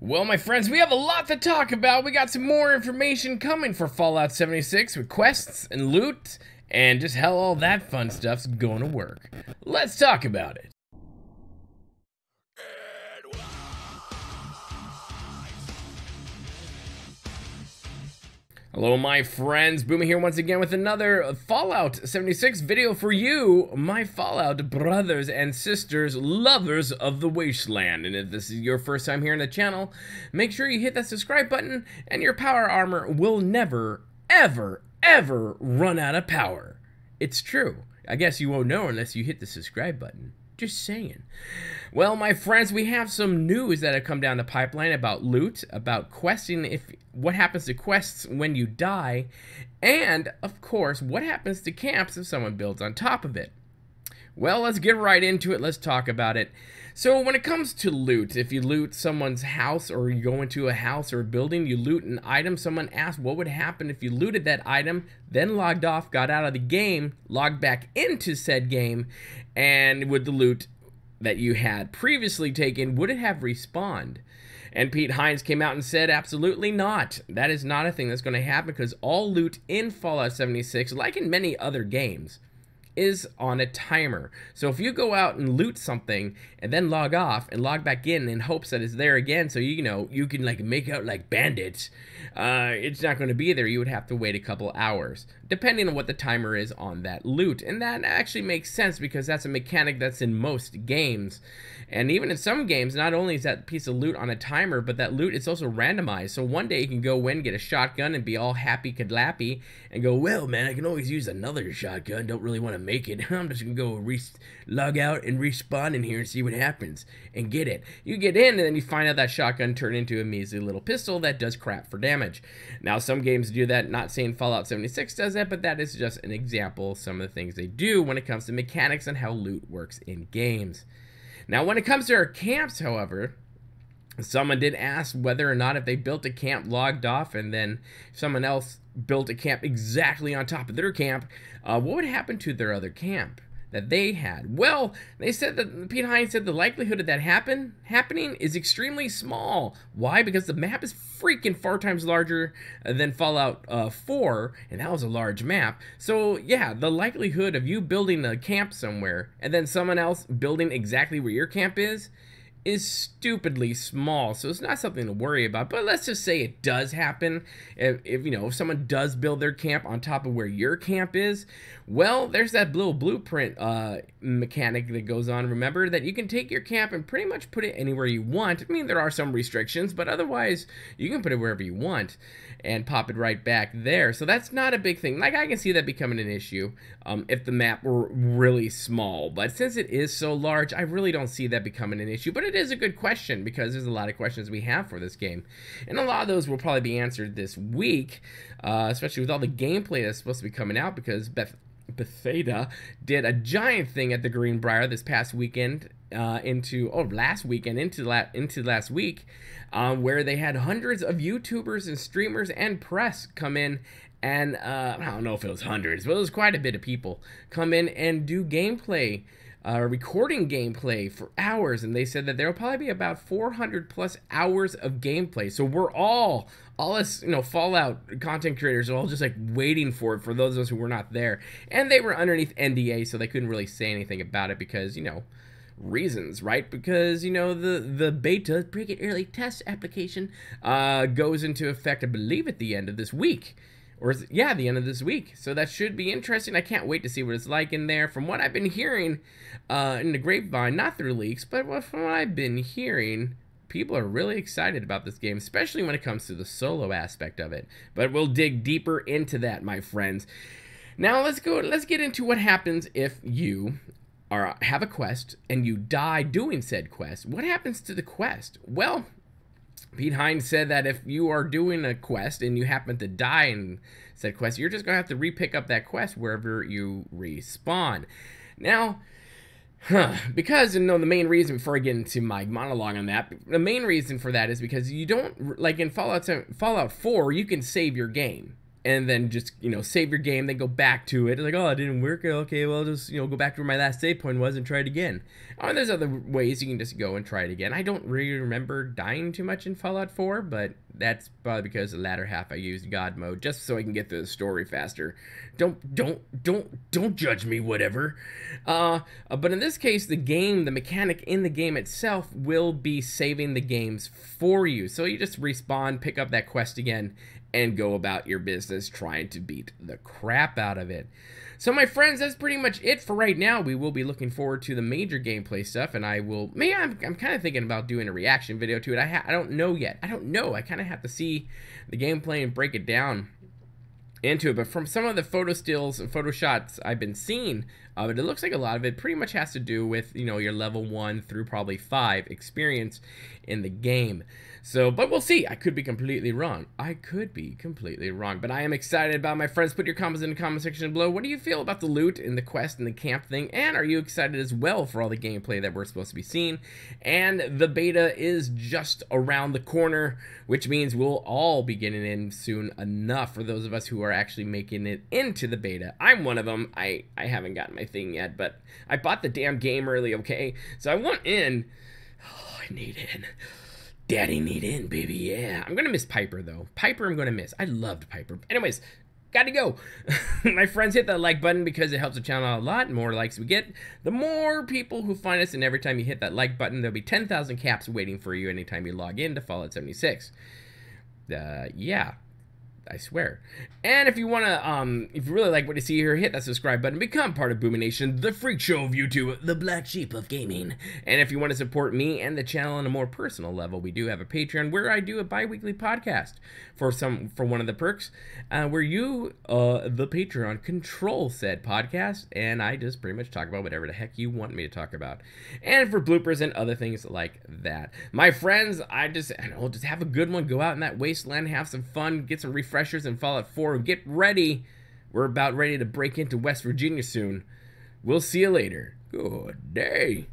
Well, my friends, we have a lot to talk about. We got some more information coming for Fallout 76 with quests and loot and just how all that fun stuff's going to work. Let's talk about it. Hello, my friends. Boomy here once again with another Fallout 76 video for you, my Fallout brothers and sisters, lovers of the Wasteland. And if this is your first time here on the channel, make sure you hit that subscribe button, and your power armor will never, ever, ever run out of power. It's true. I guess you won't know unless you hit the subscribe button. Just saying. Well, my friends, we have some news that have come down the pipeline about loot, about questing, what happens to quests when you die, and, of course, what happens to camps if someone builds on top of it. Well, let's get right into it. Let's talk about it. So when it comes to loot, if you loot someone's house or you go into a house or a building, you loot an item, someone asked what would happen if you looted that item, then logged off, got out of the game, logged back into said game, and with the loot that you had previously taken, would it have respawned? And Pete Hines came out and said, absolutely not. That is not a thing that's going to happen because all loot in Fallout 76, like in many other games, is on a timer. So if you go out and loot something and then log off and log back in hopes that it's there again, so you know you can like make out like bandits, it's not going to be there. You would have to wait a couple hours depending on what the timer is on that loot. And that actually makes sense because that's a mechanic that's in most games. And even in some games, not only is that piece of loot on a timer, but that loot is also randomized. So one day you can go in, get a shotgun, and be all happy-cadlappy, and go, well, man, I can always use another shotgun. Don't really want to make it. I'm just going to go log out and respawn in here and see what happens, and get it. You get in, and then you find out that shotgun turned into a measly little pistol that does crap for damage. Now, some games do that. Not saying Fallout 76 does that, but that is just an example of some of the things they do when it comes to mechanics and how loot works in games. Now, when it comes to our camps, however, someone did ask whether or not if they built a camp, logged off, and then someone else built a camp exactly on top of their camp, what would happen to their other camp that they had? Well, they said that Pete Hines said the likelihood of that happening is extremely small. Why? Because the map is freaking 4 times larger than Fallout 4, and that was a large map. So yeah, the likelihood of you building a camp somewhere and then someone else building exactly where your camp is stupidly small, so it's not something to worry about. But let's just say it does happen. If someone does build their camp on top of where your camp is, well, there's that little blueprint mechanic that goes on. Remember that you can take your camp and pretty much put it anywhere you want. I mean, there are some restrictions, but otherwise you can put it wherever you want and pop it right back there. So that's not a big thing. Like, I can see that becoming an issue if the map were really small, but since it is so large, I really don't see that becoming an issue. But it is a good question because there's a lot of questions we have for this game, and a lot of those will probably be answered this week, especially with all the gameplay that's supposed to be coming out, because Bethesda did a giant thing at the Greenbrier this past weekend last weekend into last week, where they had hundreds of YouTubers and streamers and press come in, and I don't know if it was hundreds, but it was quite a bit of people come in and do gameplay, recording gameplay for hours, and they said that there will probably be about 400 plus hours of gameplay. So we're all us, Fallout content creators are all just like waiting for it, for those of us who were not there. And they were underneath NDA, so they couldn't really say anything about it because, reasons, right? Because, the beta, pre early test application, goes into effect, I believe, at the end of this week. The end of this week. So that should be interesting. I can't wait to see what it's like in there. From what I've been hearing in the grapevine, not through leaks, but from what I've been hearing, people are really excited about this game, especially when it comes to the solo aspect of it. But we'll dig deeper into that, my friends. Now let's get into what happens if you have a quest and you die doing said quest. What happens to the quest? Well, Pete Hines said that if you are doing a quest and you happen to die in said quest, you're just going to have to re-pick up that quest wherever you respawn. Now, because, the main reason, before I get into my monologue on that, the main reason for that is because you don't, like in Fallout 4, you can save your game. and then just, save your game, then go back to it. Like, oh, it didn't work. Okay, well, just, go back to where my last save point was and try it again. Oh, and there's other ways you can just go and try it again. I don't really remember dying too much in Fallout 4, but that's probably because the latter half I used God mode just so I can get through the story faster. Don't judge me, whatever. But in this case, the mechanic in the game itself will be saving the games for you. So you just respawn, pick up that quest again, and go about your business trying to beat the crap out of it. So my friends, that's pretty much it for right now. We will be looking forward to the major gameplay stuff, and I'm kind of thinking about doing a reaction video to it. I don't know yet. I don't know. I kind of have to see the gameplay and break it down into it, but from some of the photo stills and photo shots I've been seeing of it, it looks like a lot of it pretty much has to do with, your level 1 through probably 5 experience in the game. So, but we'll see. I could be completely wrong. But I am excited about my friends. Put your comments in the comment section below. What do you feel about the loot and the quest and the camp thing? And are you excited as well for all the gameplay that we're supposed to be seeing? And the beta is just around the corner, which means we'll all be getting in soon enough for those of us who are actually making it into the beta. I'm one of them. I haven't gotten my thing yet, but I bought the damn game early, okay? So I want in. Oh, I need in. Daddy need in, baby, yeah. I'm gonna miss Piper, though. Piper I'm gonna miss. I loved Piper. Anyways, gotta go. My friends, hit that like button because it helps the channel out a lot. The more likes we get, the more people who find us, and every time you hit that like button, there'll be 10,000 caps waiting for you anytime you log in to Fallout 76. Yeah. I swear. And if you want to, if you really like what you see here, hit that subscribe button, become part of Boomy Nation, the freak show of YouTube, the black sheep of gaming. And if you want to support me and the channel on a more personal level, we do have a Patreon where I do a bi-weekly podcast for one of the perks, where you, the Patreon, control said podcast, and I just pretty much talk about whatever the heck you want me to talk about. And for bloopers and other things like that. My friends, just have a good one. Go out in that wasteland, have some fun, get some refreshments and Fallout 4, and get ready. We're about ready to break into West Virginia soon. We'll see you later. Good day.